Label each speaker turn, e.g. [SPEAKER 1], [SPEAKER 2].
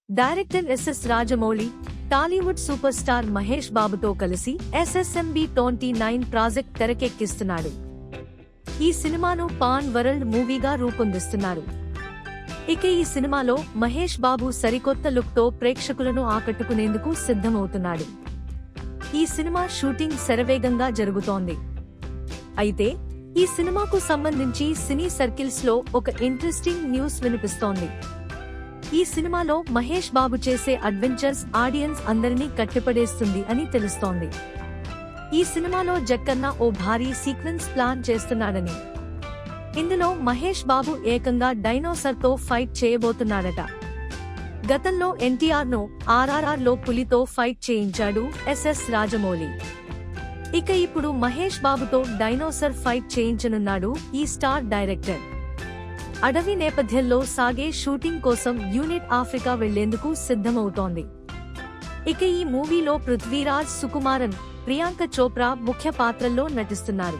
[SPEAKER 1] Director S S Rajamouli Tollywood super star Mahesh బాబుతో కలిసి SSMB 29 project తెరకెక్కిస్తున్నాడు. ఈ సినిమాను పాన్ వరల్డ్ మూవీగా రూపొందిస్తున్నారు. ఇక ఈ సినిమాలో మహేష్ బాబు సరికొత్త లుక్ తో ప్రేక్షకులను ఆకట్టుకునేందుకు సిద్ధమవుతున్నాడు. ఈ సినిమా షూటింగ్ శరవేగంగా జరుగుతోంది. అయితే ఈ సినిమాకు సంబంధించి సినీ సర్కిల్స్ లో ఒక ఇంట్రెస్టింగ్ న్యూస్ వినిపిస్తోంది. ఈ సినిమాలో మహేష్ బాబు చేసే అడ్వెంచర్స్ ఆడియన్స్ అందరినీ కట్టిపడేస్తుంది అని తెలుస్తోంది. ఈ సినిమాలో జక్కన్న ఓ భారీ సీక్వెన్స్ ప్లాన్ చేస్తున్నాడని, ఇందులో మహేష్ బాబు ఏకంగా డైనోసార్ తో ఫైట్ చేయబోతున్నాడట. గతంలో ఎన్టీఆర్ ను RRR లో పులితో ఫైట్ చేయించాడు ఎస్ఎస్ రాజమౌళి. ఇక ఇప్పుడు మహేష్ బాబుతో డైనోసార్ ఫైట్ చేయించనున్నాడు ఈ స్టార్ డైరెక్టర్. అడవి నేపథ్యంలో సాగే షూటింగ్ కోసం యూనిట్ ఆఫ్రికా వెళ్లేందుకు సిద్ధమవుతోంది. ఇక ఈ మూవీలో పృథ్వీరాజ్ సుకుమారన్, ప్రియాంక చోప్రా ముఖ్య పాత్రల్లో నటిస్తున్నారు.